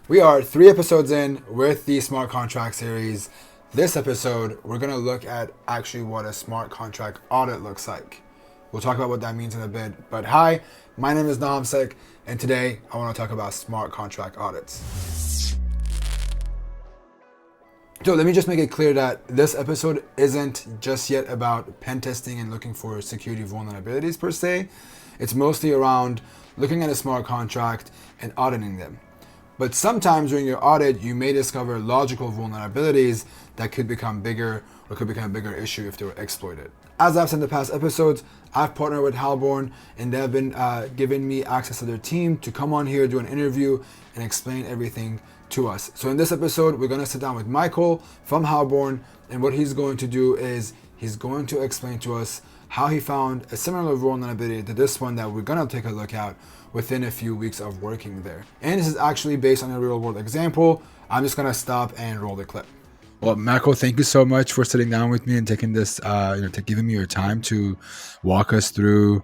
We are 3 episodes in with the smart contract series. This episode, we're going to look at actually what a smart contract audit looks like. We'll talk about what that means in a bit. But hi, my name is Nahamsec, and today I want to talk about smart contract audits. So let me just make it clear that this episode isn't just yet about pen testing and looking for security vulnerabilities per se. It's mostly around looking at a smart contract and auditing them. But sometimes during your audit, you may discover logical vulnerabilities that could become bigger or could become a bigger issue if they were exploited. As I've said in the past episodes, I've partnered with Halborn and they've been giving me access to their team to come on here, do an interview, and explain everything to us. So in this episode, we're going to sit down with Michal from Halborn, and what he's going to do is he's going to explain to us how he found a similar vulnerability to this one that we're going to take a look at within a few weeks of working there. And this is actually based on a real world example. I'm just going to stop and roll the clip. Well, Michal, thank you so much for sitting down with me and taking this, to giving me your time to walk us through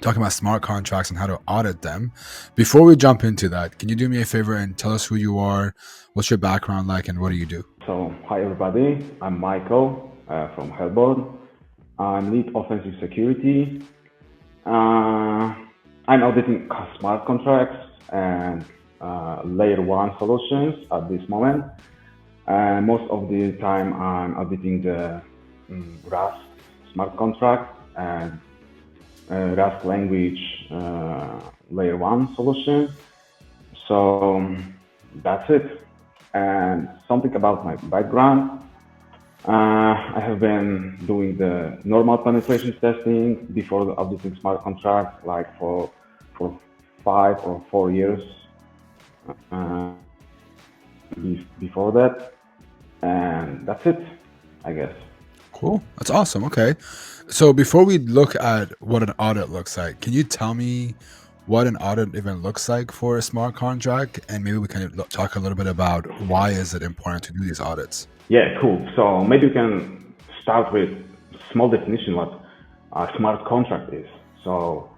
talking about smart contracts and how to audit them. Before we jump into that, can you do me a favor and tell us who you are, what's your background like, and what do you do? So, hi everybody, I'm Michal from Halborn. I'm lead offensive security. I'm auditing smart contracts and layer 1 solutions at this moment. And most of the time I'm auditing the Rust smart contract and Rust language layer 1 solution. So that's it. And something about my background. I have been doing the normal penetration testing before the auditing smart contract, like for 5 or 4 years before that. And that's it, I guess. Cool. That's awesome. Okay. So before we look at what an audit looks like, can you tell me what an audit even looks like for a smart contract? And maybe we can talk a little bit about why is it important to do these audits? Yeah, cool. So maybe we can start with small definition what a smart contract is. So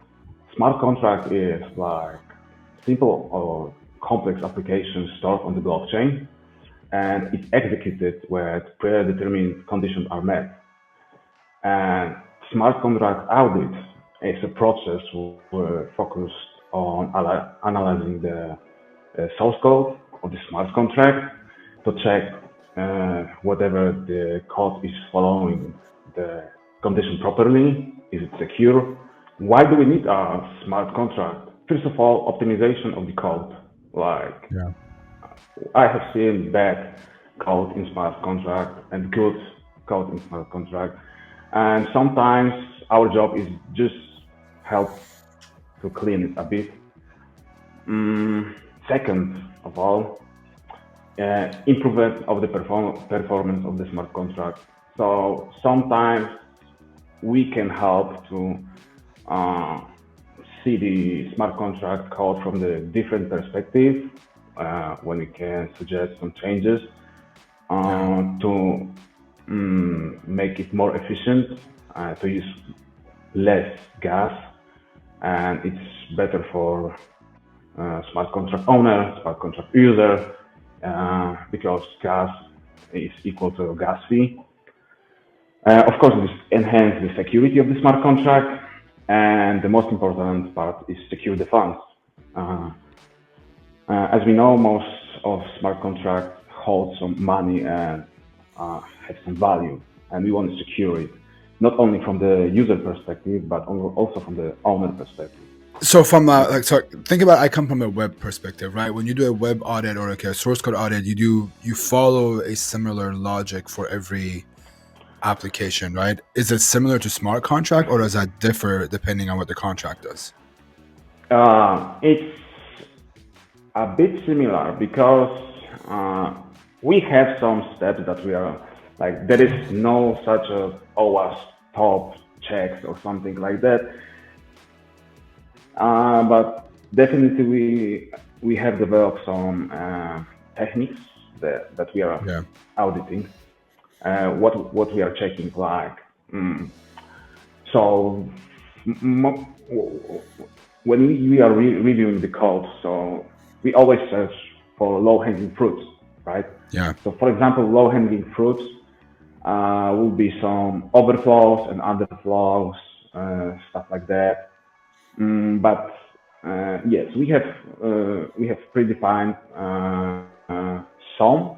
smart contract is like simple or complex applications stored on the blockchain, and it's executed where predetermined conditions are met. And smart contract audit is a process where focused on analyzing the source code of the smart contract to check whatever the code is following the condition properly. Is it secure? Why do we need a smart contract? First of all, optimization of the code. Like, Yeah. I have seen bad code in smart contract and good code in smart contract. And sometimes our job is just help to clean it a bit. Second of all, improvement of the performance of the smart contract. So sometimes we can help to see the smart contract code from the different perspective when we can suggest some changes to make it more efficient, to use less gas, and it's better for smart contract owner, smart contract user, because gas is equal to gas fee. Of course, this enhance the security of the smart contract, and the most important part is secure the funds. As we know, most of smart contracts hold some money and have some value, and we want to secure it, not only from the user perspective, but also from the owner perspective. So from think about, I come from a web perspective, right? When you do a web audit or a source code audit, you follow a similar logic for every application, right? Is it similar to smart contract, or does that differ depending on what the contract does? It's a bit similar because we have some steps that we are like, there is no such a OWASP top checks or something like that. But definitely we have developed some techniques that we are auditing. What we are checking, like so when we are reviewing the code, so we always search for low-hanging fruits, right? Yeah. So, for example, low-hanging fruits will be some overflows and underflows, stuff like that. But yes, we have predefined some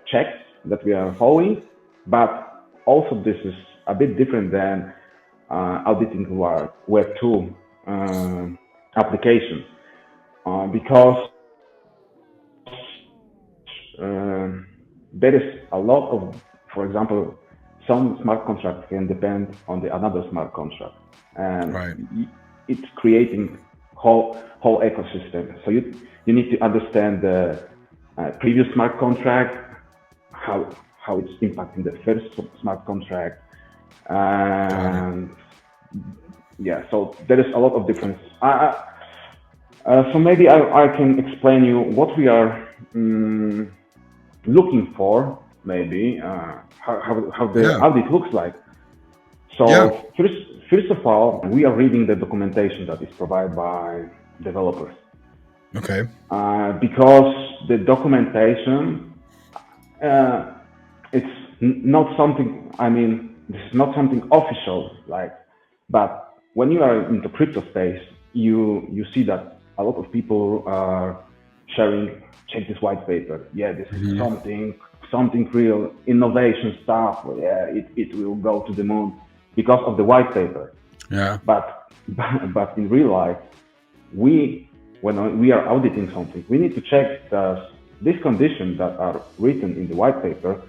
checks that we are following, but also this is a bit different than auditing Web 2 applications because there is a lot of, for example, some smart contract can depend on the another smart contract, and it's creating whole ecosystem. So you need to understand the previous smart contract, how it's impacting the first smart contract, and yeah. So there is a lot of difference. So maybe I can explain you what we are looking for, maybe how the audit looks like. So first of all, we are reading the documentation that is provided by developers. Okay. Because the documentation, it's not something. I mean, this is not something official, but when you are in the crypto space, you see that a lot of people are sharing. Check this white paper. Yeah, this is something real innovation stuff. Yeah, it will go to the moon because of the white paper. Yeah. But in real life, when we are auditing something, we need to check that these conditions that are written in the white paper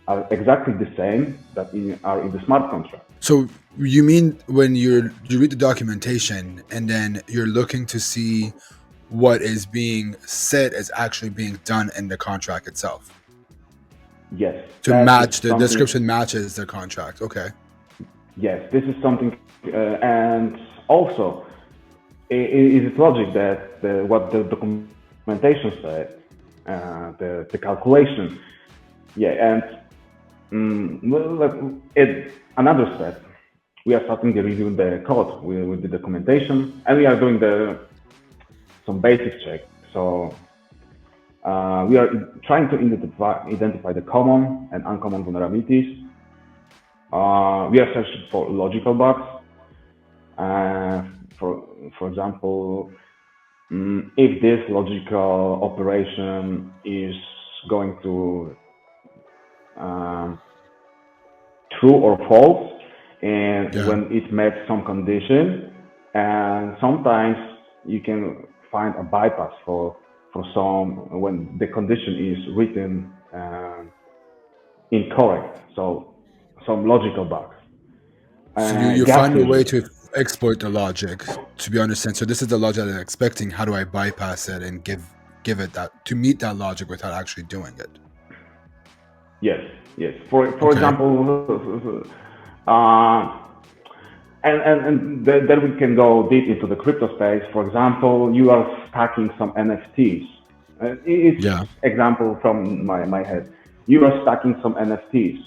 are exactly the same that are in the smart contract. So you mean when you read the documentation and then you're looking to see what is being said is actually being done in the contract itself? Yes. To match the description matches the contract. Okay. Yes, this is something, and also it is logic that what the documentation said, the calculation. Yeah, and another step, we are starting to review the code with the documentation, and we are doing some basic check. So we are trying to identify the common and uncommon vulnerabilities. We are searching for logical bugs. For example, if this logical operation is going to true or false, and when it met some condition, and sometimes you can find a bypass for some when the condition is written incorrect. So some logical bugs. So you find a way to exploit the logic to be understood. So this is the logic that I'm expecting. How do I bypass it and give it that to meet that logic without actually doing it? Yes. For example, and then we can go deep into the crypto space. For example, you are stacking some NFTs. It's example from my head. You are stacking some NFTs.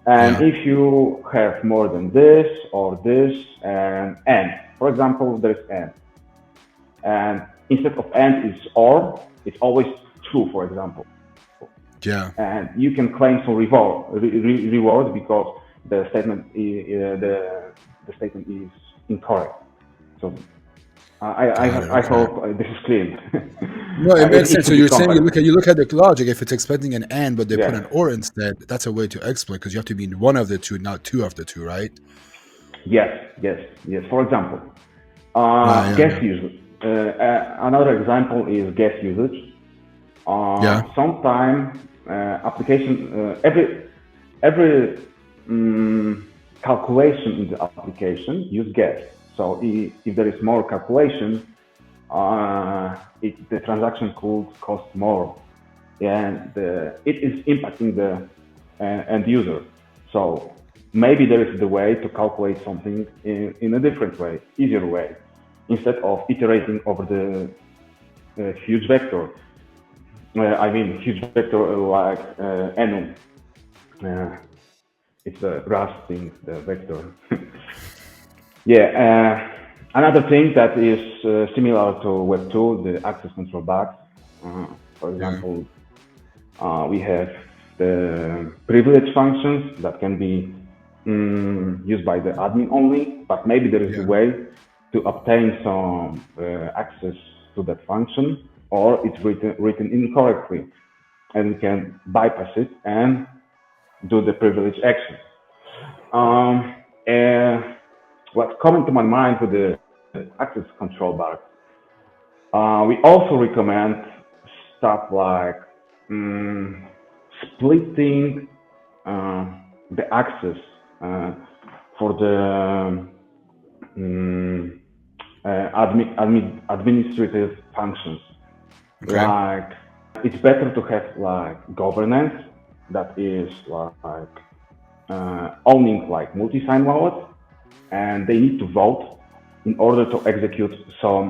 And if you have more than this or this and N, for example, there's N. And instead of N is OR, it's always true, for example. Yeah. And you can claim some reward because the statement is incorrect. So I hope this is clear. No, it makes sense. So you're saying you look at the logic. If it's expecting an and, but they put an or instead, that's a way to exploit because you have to be in one of the two, not two of the two, right? Yes. For example, gas usage. Another example is gas usage. Sometimes application every calculation in the application use gas. So if there is more calculation, the transaction could cost more, and it is impacting the end user. So maybe there is the way to calculate something in a different way, easier way, instead of iterating over the huge vector. Huge vector like enum. It's a Rust thing, the vector. Another thing that is similar to Web 2, the access control box. For Yeah. example, we have the privilege functions that can be used by the admin only, but maybe there is a Yeah. way to obtain some access to that function, or it's written incorrectly, and we can bypass it and do the privilege action. And what's coming to my mind with the access control box, we also recommend stuff like splitting the access for the administrative functions. Okay. Like, it's better to have like governance that is like owning like multi-sign wallets, and they need to vote in order to execute some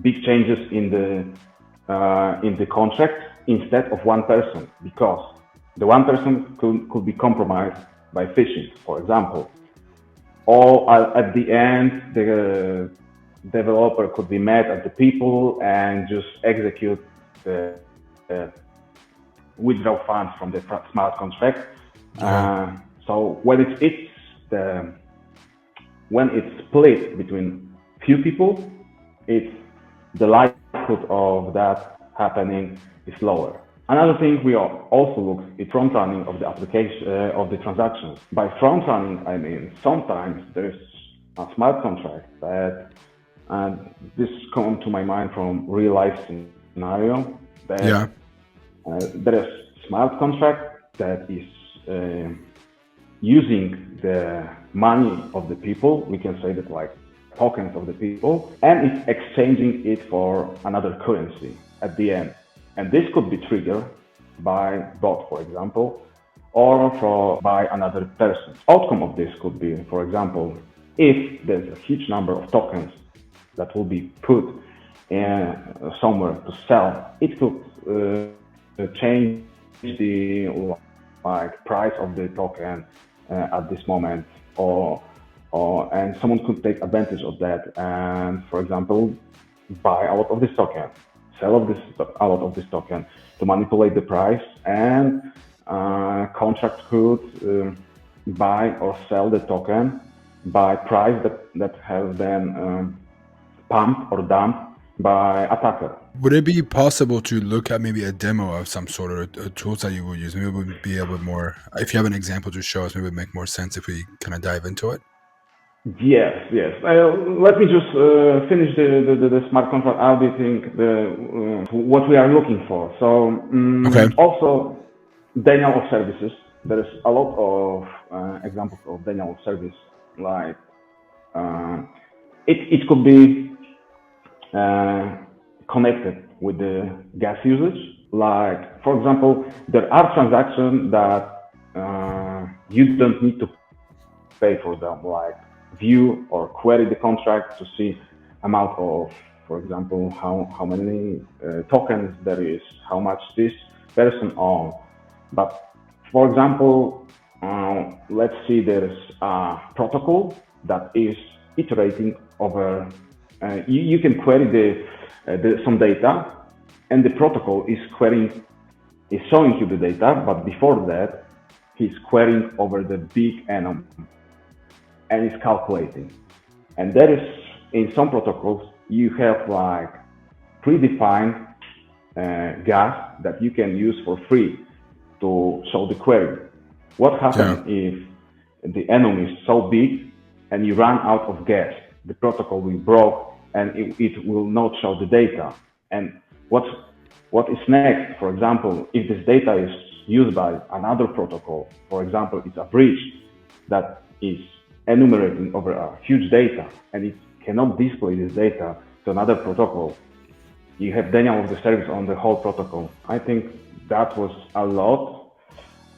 big changes in the contract instead of one person, because the one person could be compromised by phishing, for example. Or at the end, the developer could be mad at the people and just execute the withdraw funds from the smart contract. So when it's split between few people, it's the likelihood of that happening is lower. Another thing we also look at front running of the application of the transactions. By front running, I mean sometimes there's a smart contract that, and this comes to my mind from real life scenario, that Yeah. there is smart contract that is using the money of the people. We can say that like tokens of the people, and it's exchanging it for another currency at the end. And this could be triggered by bot, for example, or by another person. Outcome of this could be, for example, if there's a huge number of tokens that will be put somewhere to sell, it could change the like price of the token at this moment, and someone could take advantage of that and, for example, buy a lot of this token, sell a lot of this token to manipulate the price, and contract could buy or sell the token by price that has been pumped or dumped by attacker. Would it be possible to look at maybe a demo of some sort of tools that you would use? Maybe it would be able more. If you have an example to show us, maybe it would make more sense if we kind of dive into it. Yes. Let me just finish the smart contract auditing, what we are looking for. So Okay. also denial of services. There is a lot of examples of denial of service. Like it could be connected with the gas usage. Like, for example, there are transactions that you don't need to pay for them, like view or query the contract to see amount of, for example, how many tokens there is, how much this person owns. But for example, let's see there's a protocol that is iterating over. You can query some data, and the protocol is showing you the data, but before that, he's querying over the big enum and is calculating. And there is, in some protocols, you have like predefined gas that you can use for free to show the query. What happens if the enum is so big and you run out of gas? The protocol will broke and it will not show the data. And what is next? For example, if this data is used by another protocol, for example, it's a bridge that is enumerating over a huge data and it cannot display this data to another protocol, you have denial of the service on the whole protocol. I think that was a lot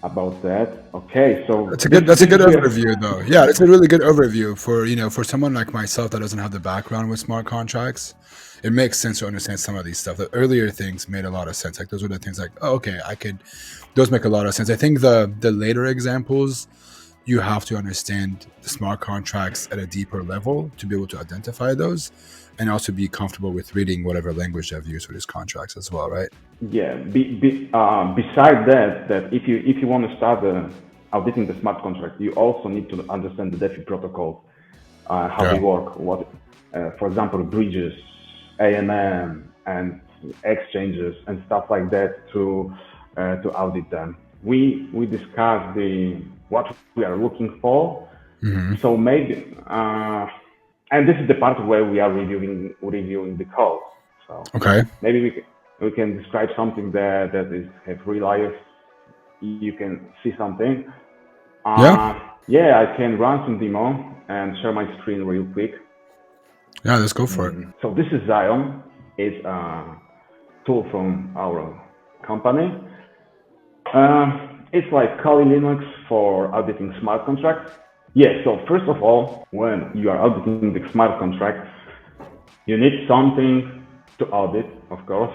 about that. Okay, so that's a good overview though. Yeah, it's a really good overview for someone like myself that doesn't have the background with smart contracts. It makes sense to understand some of these stuff. The earlier things made a lot of sense. Like those were the things like, oh, okay, those make a lot of sense. I think the later examples you have to understand the smart contracts at a deeper level to be able to identify those, and also be comfortable with reading whatever language they've used for these contracts as well, right? Yeah. Besides that if you want to start auditing the smart contract, you also need to understand the DeFi protocols, how they work, for example, bridges, AMM, and exchanges and stuff like that to audit them. We discussed what we are looking for. So maybe, and this is the part where we are reviewing the code. So maybe we can describe something that is have real life. You can see something. Yeah, I can run some demo and share my screen real quick. Yeah, let's go for it. So this is Zion. It's a tool from our company. It's like Kali Linux for auditing smart contracts. Yeah, so first of all, when you are auditing the smart contract, you need something to audit, of course,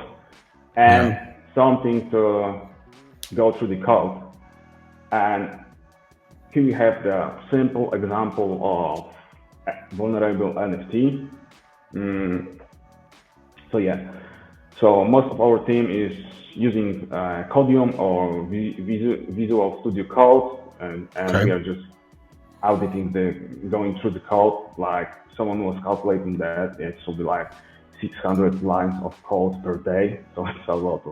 and something to go through the code. And here we have the simple example of vulnerable NFT. So most of our team is using Codium or Visual Studio Code, and we are just auditing going through the code. Like someone was calculating that it should be like 600 lines of code per day, so it's a lot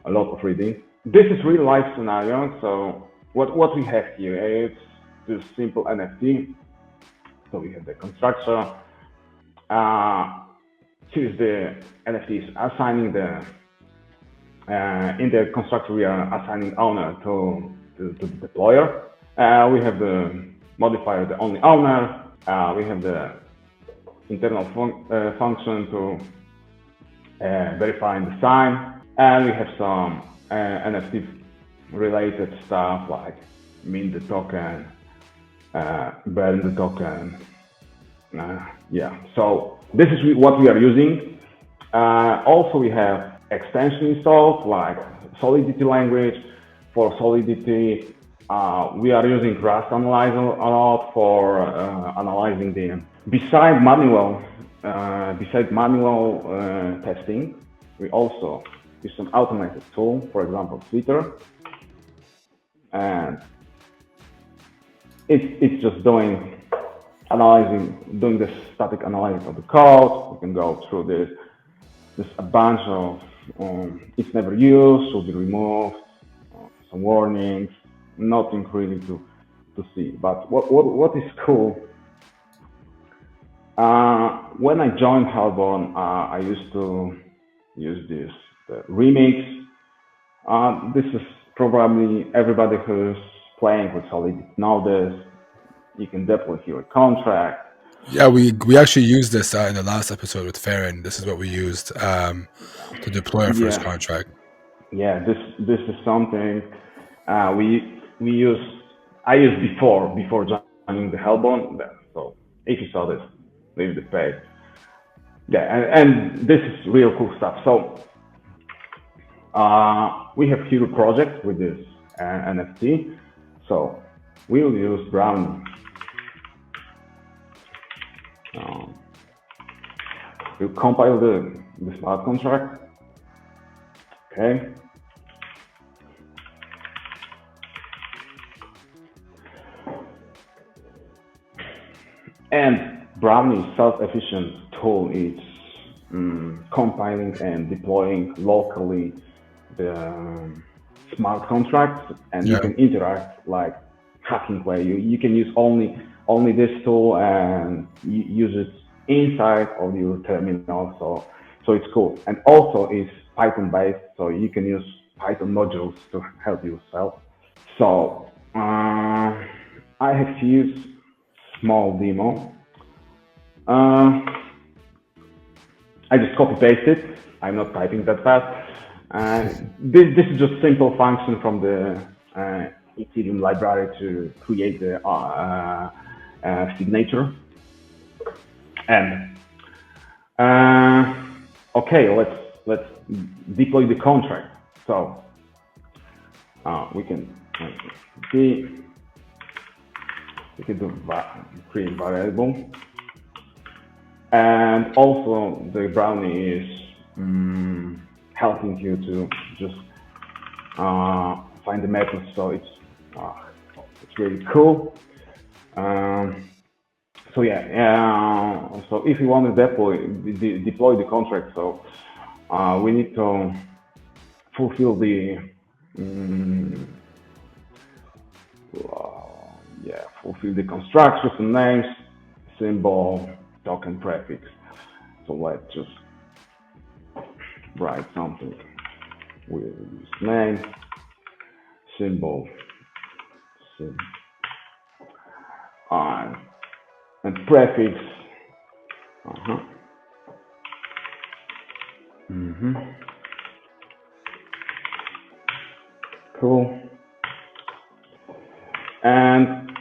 of reading. This is real life scenario. So what we have here is this simple NFT. So we have the constructor. Here is the NFTs assigning in the constructor we are assigning owner to the deployer. We have the modifier, the only owner. We have the internal function to verify the sign, and we have some NFT related stuff like mint the token, burn the token. So this is what we are using. Also, we have extension installed like Solidity language. For Solidity, we are using Rust Analyzer a lot for analyzing the. Besides manual testing, we also use some automated tool, for example, Twitter, and it's just doing the static analysis of the code. We can go through this a bunch of it's never used, should be removed, some warnings, nothing really to see. But what is cool? When I joined Halborn, I used to use the remix. This is probably everybody who's playing with Solidity know this. You can deploy here a contract. Yeah, we actually used this in the last episode with Farron. This is what we used to deploy our first contract. Yeah, this is something we use. I used before joining the Halborn. So if you saw this, leave the page. Yeah, and this is real cool stuff. So we have here a project with this NFT. So we will use Brownie. We'll compile the smart contract. Okay. And Brownie's self-efficient tool is compiling and deploying locally the smart contracts, and you can interact like hacking way. You can use only this tool and use it inside of your terminal. So it's cool. And also it's Python based, so you can use Python modules to help yourself. So I have used small demo. I just copy paste it. I'm not typing that fast. This is just simple function from the Ethereum library to create the signature. And okay, let's deploy the contract. So we can see You can do create variable. And also the brownie is helping you to just find the method. So it's really cool. So if you want to deploy the contract, so we need to fulfill the constructions and names, symbol, token, prefix. So let's just write something. We'll use name, symbol, and prefix. Cool. And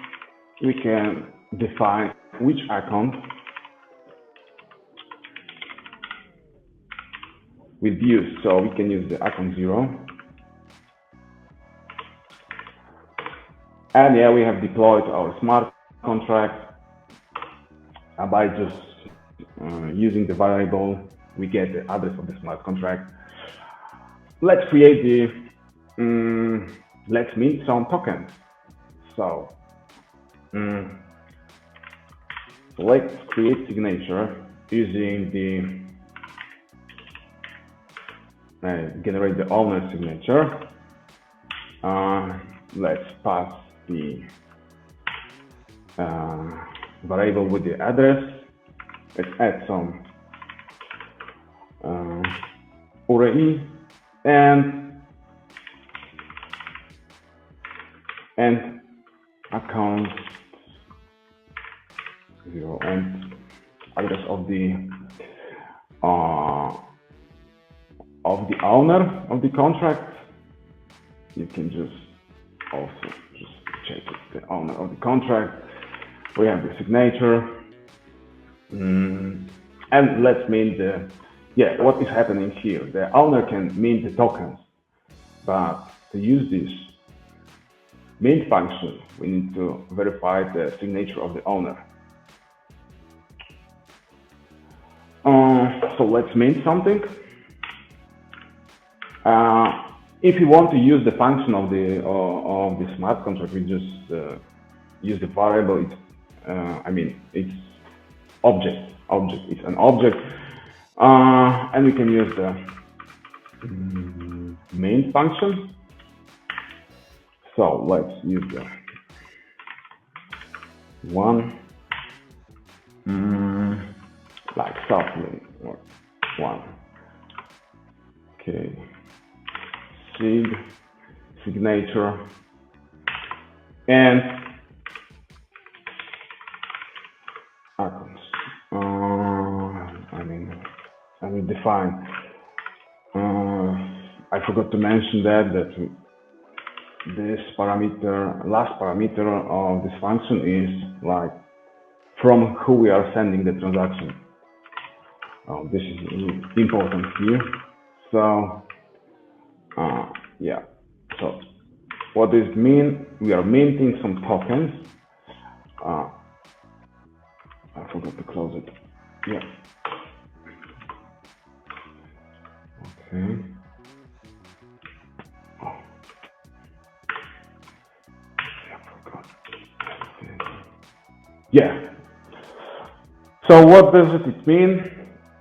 we can define which account will be used. So we can use the account 0. And we have deployed our smart contract by just using the variable. We get the address of the smart contract. Let's create let's mint some tokens. So let's create signature using the generate the owner signature. Let's pass the variable with the address. Let's add some URI and account 0 and address of the owner of the contract. You can just also just check it, the owner of the contract. We have the signature, and let's mint what is happening here. The owner can mint the tokens, but to use this mint function, we need to verify the signature of the owner. So let's mint something. If you want to use the function of the smart contract, we just use the variable. It's object. It's an object, and we can use the main function. So let's use the one, like softly, or one. Okay. Signature, and icons. I will define. I forgot to mention that this last parameter of this function is like from who we are sending the transaction. This is important here. So. So what does it mean? We are minting some tokens. I forgot to close it. Okay. I forgot. So what does it mean?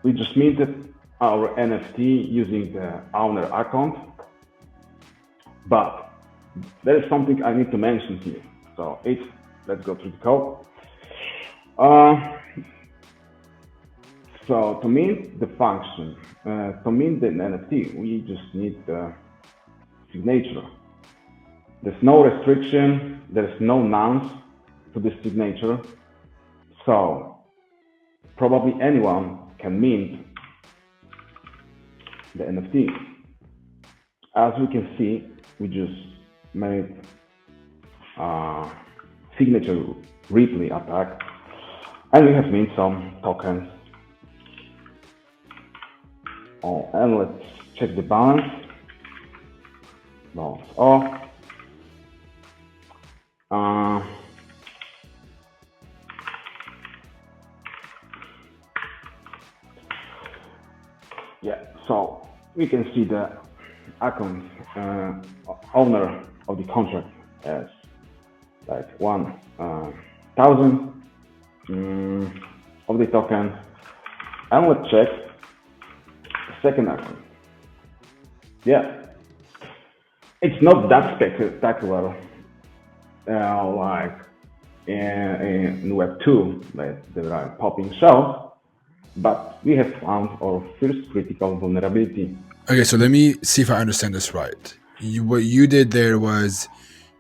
We just minted our NFT using the owner account. But there is something I need to mention here. So let's go through the code. So to mint the function, to mint the NFT, we just need the signature. There's no restriction, there's no nonce to the signature. So probably anyone can mint the NFT. As we can see, we just made signature replay attack, and we have mint some tokens. And let's check the balance. Balance off. So we can see the account owner of the contract as like 1,000 of the token, and let's check the second account. Yeah, it's not that spectacular like in Web 2, like there are popping shells, but we have found our first critical vulnerability. Okay, so let me see if I understand this right. What you did there was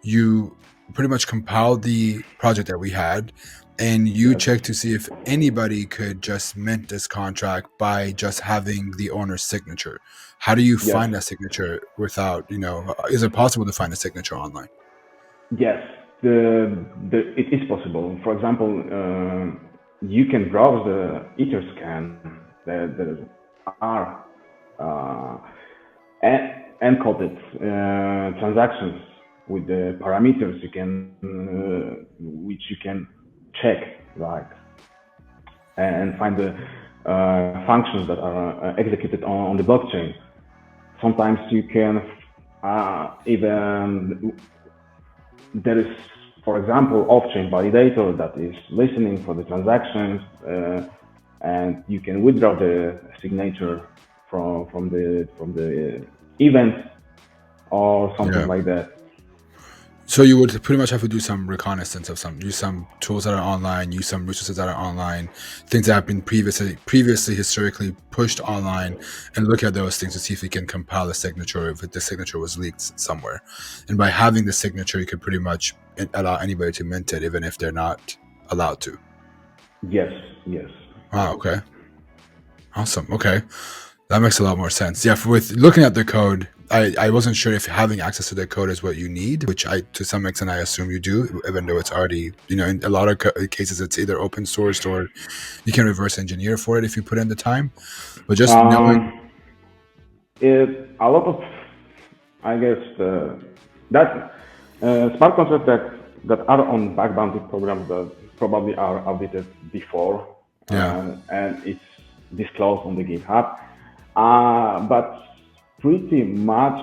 you pretty much compiled the project that we had, and you checked to see if anybody could just mint this contract by just having the owner's signature. How do you find that signature without, is it possible to find a signature online? Yes, it is possible. For example, you can browse the Etherscan. There are encoded transactions with the parameters which you can check, like, and find the functions that are executed on the blockchain. Sometimes you can even, there is, for example, off-chain validator that is listening for the transactions, and you can withdraw the signature from the event or something like that. So you would pretty much have to do some reconnaissance of use some tools that are online, use some resources that are online, things that have been previously historically pushed online, and look at those things to see if you can compile a signature, if the signature was leaked somewhere. And by having the signature, you could pretty much allow anybody to mint it, even if they're not allowed to. Yes. Wow, okay. Awesome. Okay. That makes a lot more sense. Yeah, with looking at the code, I wasn't sure if having access to the code is what you need, which to some extent I assume you do, even though it's already, in a lot of cases it's either open sourced or you can reverse engineer for it if you put in the time. But just knowing, a lot of, I guess, that smart contracts that are on bug bounty programs that probably are audited before, and it's disclosed on the GitHub. But pretty much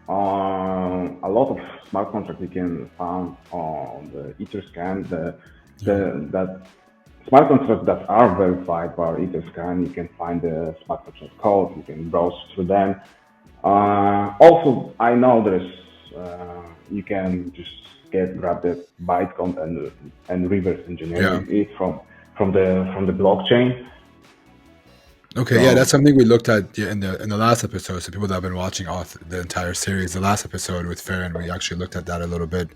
a lot of smart contracts you can find on the Etherscan. That smart contracts that are verified by Etherscan, you can find the smart contract code. You can browse through them. Also, I know there's you can just grab the bytecode and reverse engineer it from the blockchain. Okay, yeah, that's something we looked at in the last episode. So people that have been watching the entire series, the last episode with Farron, we actually looked at that a little bit.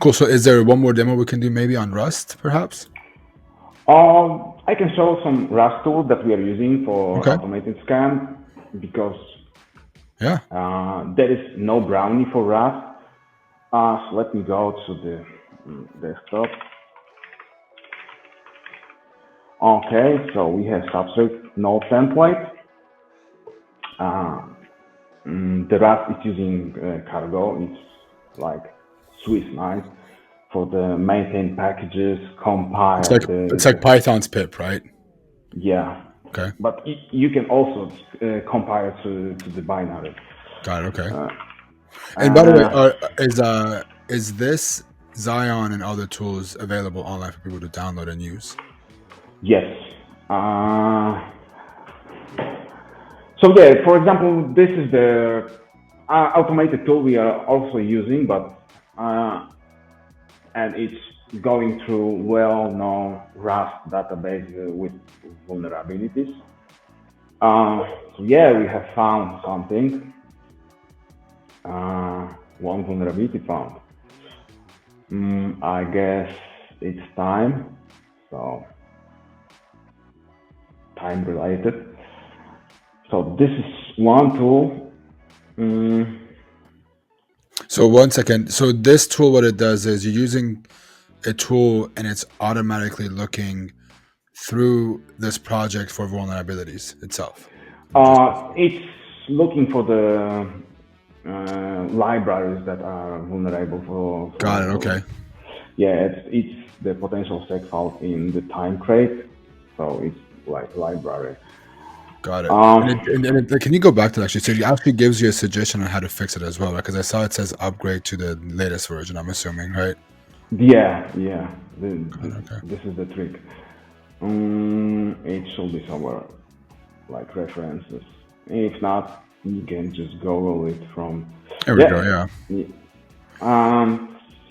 Cool. So is there one more demo we can do maybe on Rust, perhaps? I can show some Rust tools that we are using for automated scan, because there is no brownie for Rust. So let me go to the desktop. Okay, so we have substrate node template. The Rust is using Cargo. It's like Swiss knife for the maintain packages, compile. It's like Python's pip, right? Yeah. Okay. But you can also compile to the binary. Got it. Okay. And by the way, is this Zion and other tools available online for people to download and use? Yes. So yeah, for example, this is the automated tool we are also using, but and it's going through well-known Rust database with vulnerabilities. So yeah, we have found something. One vulnerability found. I guess it's time. So time related. So this is one tool. So 1 second. So this tool, what it does is you're using a tool and it's automatically looking through this project for vulnerabilities itself. It's looking for the libraries that are vulnerable for Got it. Okay. Yeah, it's the potential seg file in the time crate. So it's like library. Got it. Um, Can you go back to that actually? So it actually gives you a suggestion on how to fix it as well, right? Because I saw it says upgrade to the latest version. I'm assuming, right? yeah. Okay. This is the trick. It should be somewhere like references. If not, you can just Google it from. There we go. Yeah. Yeah. yeah.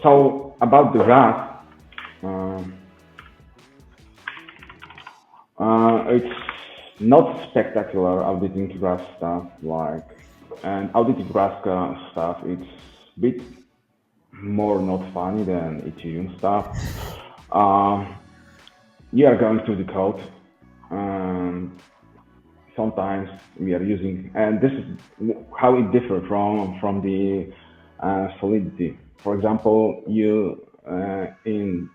So about the Rust, um, it's not spectacular auditing Rust stuff like, and auditing Rust stuff. It's a bit more not funny than Ethereum stuff. You are going through the code. Um, Sometimes we are using, and this is how it differs from the solidity. For example, you in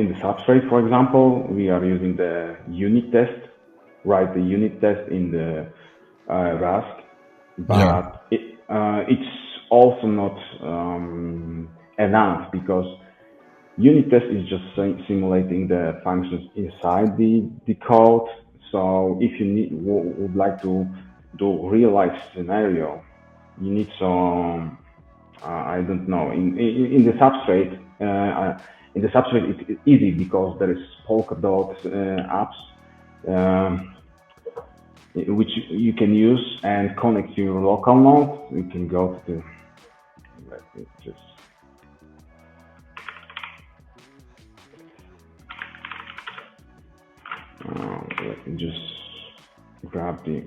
the substrate, for example, we are using the unit test, write the unit test in the Rust, Yeah. but it's also not enough because unit test is just simulating the functions inside the code. So if you would like to do real life scenario, you need some I don't know in the substrate. In the substrate, it's easy because there is Polkadot apps which you can use and connect to your local node. You can go to the. Let me just. Let me just grab the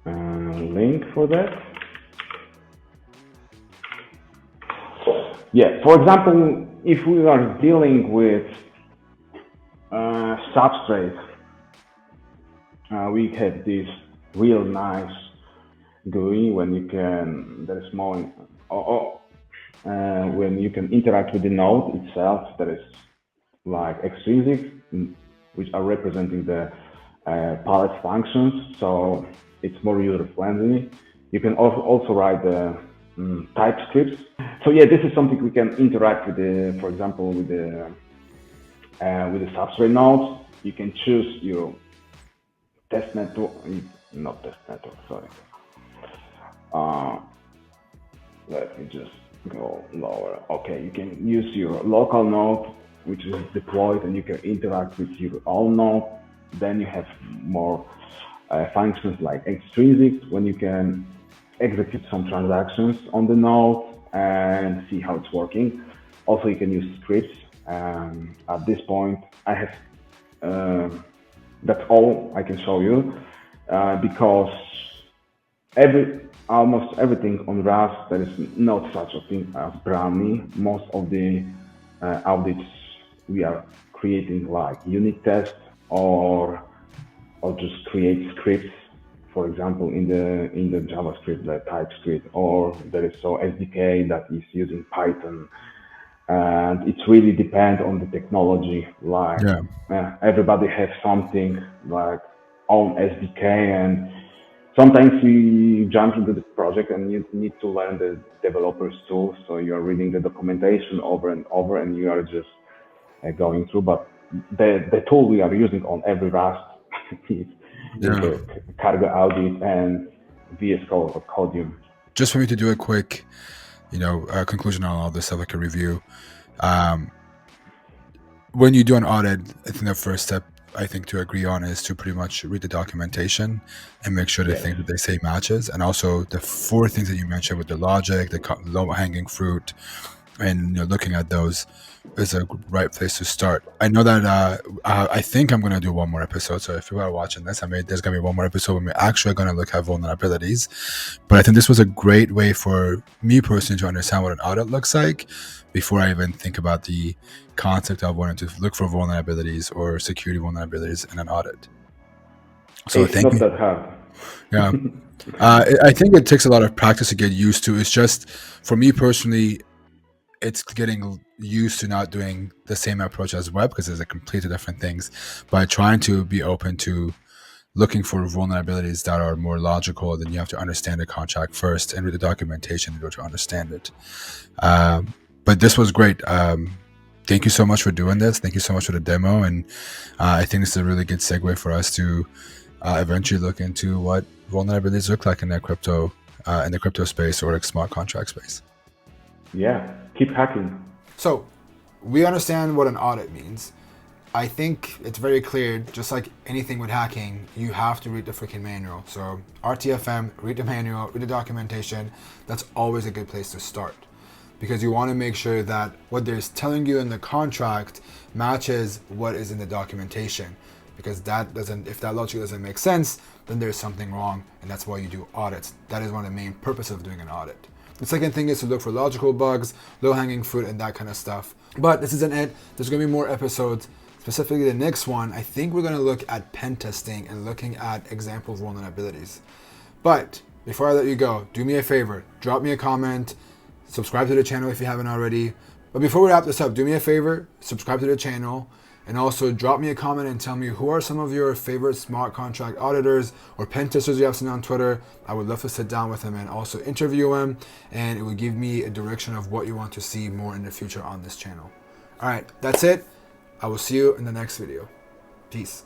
link for that. Yeah, for example, if we are dealing with substrate, we have this real nice GUI when you can, there is more, when you can interact with the node itself, there is like extrinsics, which are representing the palette functions, so it's more user friendly. You can also write the TypeScripts. So yeah, this is something we can interact with the, for example, with the substrate nodes. You can choose your test network, not test network, sorry. Let me just go lower. Okay, you can use your local node, which is deployed, and you can interact with your own node. Then you have more functions like extrinsics, when you can execute some transactions on the node and see how it's working. Also, you can use scripts. At this point, I have that's all I can show you because almost everything on Rust, there is not such a thing as brownie. Most of the audits we are creating like unit tests or just create scripts. For example, in the JavaScript, the TypeScript, or there is so SDK that is using Python, and it really depends on the technology. Like everybody has something like own SDK, and sometimes you jump into the project and you need to learn the developers tools. So you are reading the documentation over and over, and you are just going through. But the tool we are using on every Rust is the Cargo Audit and VS Code or Codium. Just for me to do a quick, conclusion on all this stuff, like a review. When you do an audit, I think the first step to agree on is to pretty much read the documentation and make sure the things that they say matches, and also the 4 things that you mentioned with the logic, the low-hanging fruit, and looking at those is a right place to start. I know that I think I'm going to do one more episode, so if you are watching this, there's going to be one more episode where we're actually going to look at vulnerabilities. But I think this was a great way for me personally to understand what an audit looks like before I even think about the concept of wanting to look for vulnerabilities or security vulnerabilities in an audit. So it's not that hard. Yeah. I think it takes a lot of practice to get used to. It's just, for me personally, it's getting used to not doing the same approach as web, because there's a completely different things, but trying to be open to looking for vulnerabilities that are more logical. Then you have to understand the contract first and read the documentation in order to understand it. But this was great. Thank you so much for doing this. Thank you so much for the demo. And I think this is a really good segue for us to eventually look into what vulnerabilities look like in the crypto space or like smart contract space. Yeah, keep hacking. So we understand what an audit means. I think it's very clear, just like anything with hacking, you have to read the freaking manual. So RTFM, read the manual, read the documentation. That's always a good place to start, because you want to make sure that what they're telling you in the contract matches what is in the documentation. Because if that logic doesn't make sense, then there's something wrong, and that's why you do audits. That is one of the main purposes of doing an audit. The second thing is to look for logical bugs, low-hanging fruit, and that kind of stuff. But this isn't it. There's going to be more episodes. Specifically, the next one, I think we're going to look at pen testing and looking at example vulnerabilities. But before I let you go, do me a favor, drop me a comment, subscribe to the channel if you haven't already. But before we wrap this up, do me a favor, subscribe to the channel, and also drop me a comment and tell me who are some of your favorite smart contract auditors or pen testers you have seen on Twitter. I would love to sit down with them and also interview them, and it would give me a direction of what you want to see more in the future on this channel. All right, that's it. I will see you in the next video. Peace.